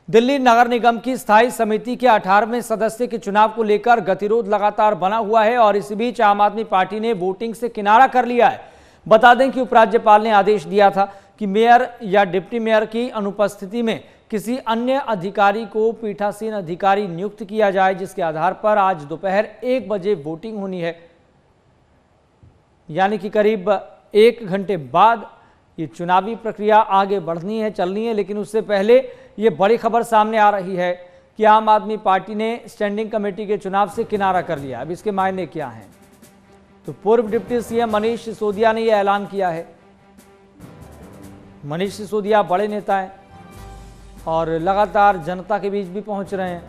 दिल्ली नगर निगम की स्थायी समिति के 18वें सदस्य के चुनाव को लेकर गतिरोध लगातार बना हुआ है और इसी बीच आम आदमी पार्टी ने वोटिंग से किनारा कर लिया है। बता दें कि उपराज्यपाल ने आदेश दिया था कि मेयर या डिप्टी मेयर की अनुपस्थिति में किसी अन्य अधिकारी को पीठासीन अधिकारी नियुक्त किया जाए, जिसके आधार पर आज दोपहर 1 बजे वोटिंग होनी है। यानी कि करीब 1 घंटे बाद ये चुनावी प्रक्रिया आगे बढ़नी है, चलनी है। लेकिन उससे पहले ये बड़ी खबर सामने आ रही है कि आम आदमी पार्टी ने स्टैंडिंग कमेटी के चुनाव से किनारा कर लिया। अब इसके मायने क्या हैं? तो पूर्व डिप्टी सीएम मनीष सिसोदिया ने यह ऐलान किया है। मनीष सिसोदिया बड़े नेता हैं और लगातार जनता के बीच भी पहुंच रहे हैं,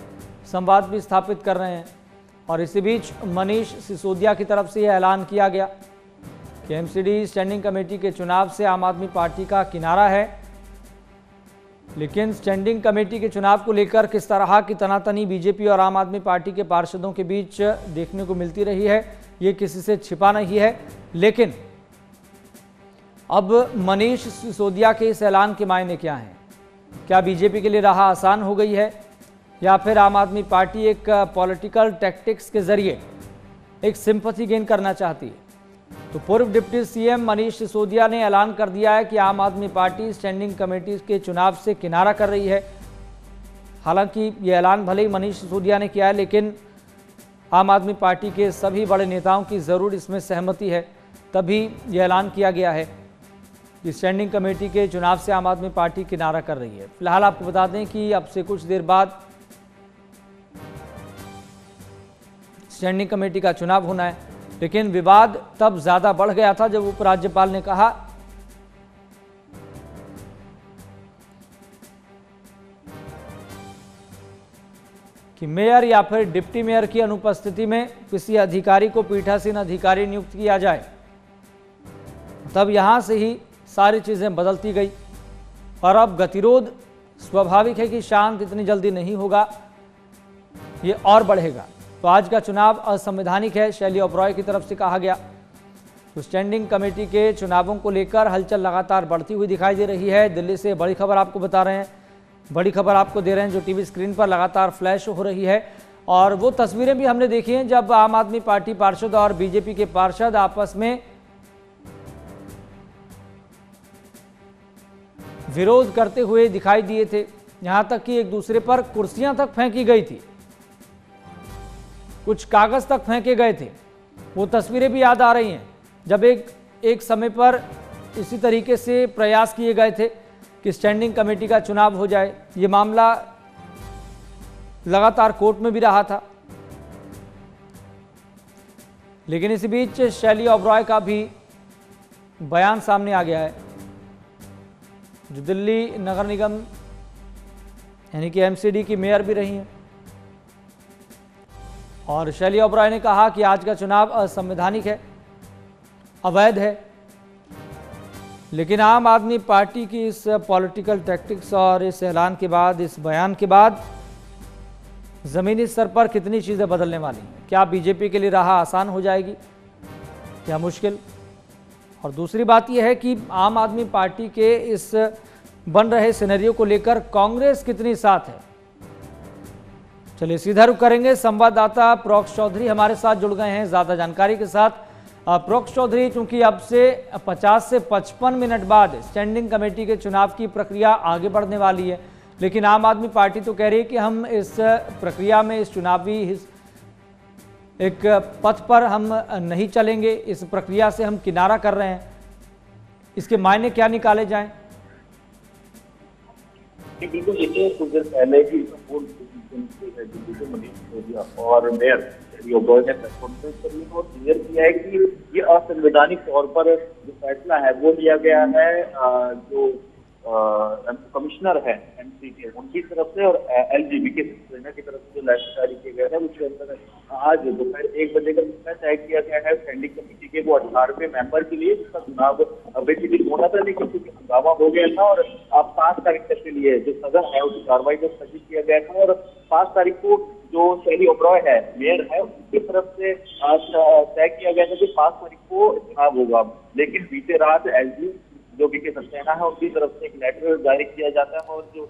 संवाद भी स्थापित कर रहे हैं। और इसी बीच मनीष सिसोदिया की तरफ से यह ऐलान किया गया कि एमसीडी स्टैंडिंग कमेटी के चुनाव से आम आदमी पार्टी का किनारा है। लेकिन स्टैंडिंग कमेटी के चुनाव को लेकर किस तरह की तनातनी बीजेपी और आम आदमी पार्टी के पार्षदों के बीच देखने को मिलती रही है, ये किसी से छिपा नहीं है। लेकिन अब मनीष सिसोदिया के इस ऐलान के मायने क्या हैं? क्या बीजेपी के लिए राह आसान हो गई है या फिर आम आदमी पार्टी एक पॉलिटिकल टैक्टिक्स के जरिए एक सिंपैथी गेन करना चाहती है? तो पूर्व डिप्टी सीएम मनीष सिसोदिया ने ऐलान कर दिया है कि आम आदमी पार्टी स्टैंडिंग कमेटी के चुनाव से किनारा कर रही है। हालांकि ये ऐलान भले ही मनीष सिसोदिया ने किया है, लेकिन आम आदमी पार्टी के सभी बड़े नेताओं की ज़रूर इसमें सहमति है, तभी ये ऐलान किया गया है कि स्टैंडिंग कमेटी के चुनाव से आम आदमी पार्टी किनारा कर रही है। फिलहाल आपको बता दें कि अब से कुछ देर बाद स्टैंडिंग कमेटी का चुनाव होना है। लेकिन विवाद तब ज्यादा बढ़ गया था जब उपराज्यपाल ने कहा कि मेयर या फिर डिप्टी मेयर की अनुपस्थिति में किसी अधिकारी को पीठासीन अधिकारी नियुक्त किया जाए। तब यहां से ही सारी चीजें बदलती गई और अब गतिरोध स्वाभाविक है कि शांत इतनी जल्दी नहीं होगा, ये और बढ़ेगा। तो आज का चुनाव असंवैधानिक है, शैली ओबरॉय की तरफ से कहा गया। तो स्टैंडिंग कमेटी के चुनावों को लेकर हलचल लगातार बढ़ती हुई दिखाई दे रही है। दिल्ली से बड़ी खबर आपको बता रहे हैं, बड़ी खबर आपको दे रहे हैं जो टीवी स्क्रीन पर लगातार फ्लैश हो रही है। और वो तस्वीरें भी हमने देखी हैं जब आम आदमी पार्टी पार्षद और बीजेपी के पार्षद आपस में विरोध करते हुए दिखाई दिए थे। यहां तक कि एक दूसरे पर कुर्सियां तक फेंकी गई थी, कुछ कागज तक फेंके गए थे। वो तस्वीरें भी याद आ रही हैं जब एक समय पर इसी तरीके से प्रयास किए गए थे कि स्टैंडिंग कमेटी का चुनाव हो जाए। ये मामला लगातार कोर्ट में भी रहा था। लेकिन इसी बीच शैली ओबरॉय का भी बयान सामने आ गया है, जो दिल्ली नगर निगम यानी कि एमसीडी की मेयर भी रही हैं। और शैली ओबरॉय ने कहा कि आज का चुनाव असंवैधानिक है, अवैध है। लेकिन आम आदमी पार्टी की इस पॉलिटिकल टैक्टिक्स और इस ऐलान के बाद, इस बयान के बाद जमीनी स्तर पर कितनी चीजें बदलने वाली हैं? क्या बीजेपी के लिए राह आसान हो जाएगी या मुश्किल? और दूसरी बात यह है कि आम आदमी पार्टी के इस बन रहे सिनेरियो को लेकर कांग्रेस कितनी साथ है? चलिए सीधा रुख करेंगे। संवाददाता प्रोक्ष चौधरी हमारे साथ जुड़ गए हैं ज्यादा जानकारी के साथ। प्रोक्ष चौधरी, चूंकि अब से 50 से 55 मिनट बाद स्टैंडिंग कमेटी के चुनाव की प्रक्रिया आगे बढ़ने वाली है, लेकिन आम आदमी पार्टी तो कह रही है कि हम इस प्रक्रिया में, इस चुनावी एक पथ पर हम नहीं चलेंगे, इस प्रक्रिया से हम किनारा कर रहे हैं। इसके मायने क्या निकाले जाएं? बिल्कुल, ये कुछ देर पहले ही मनीष सिसोदिया और मेयर शैली ओबरॉय ने प्रेस कॉन्फ्रेंस करी और क्लियर किया है कि ये असंवैधानिक तौर पर जो फैसला है वो लिया गया है जो कमिश्नर है एमसीडी उनकी तरफ से और एलजीबी के की तरफ से जो लेटर जारी किए गए हैं उसके अंदर आज दोपहर 1 बजे का समय तय किया गया है स्टैंडिंग कमेटी के वो 18वें मेंबर के लिए, जिसका चुनाव बेसिकली होना था, लेकिन क्योंकि हंगामा हो गया था और 5 तारीख तक के लिए जो सदन है उसकी कार्रवाई को स्थगित किया गया था। और 5 तारीख को जो शैली ओबरॉय है, मेयर है, उसकी तरफ से तय किया गया था कि 5 तारीख को चुनाव होगा। लेकिन बीते रात एलजी जो बीके सक्सेना है उनकी तरफ से एक लेटर जारी किया जाता है और जो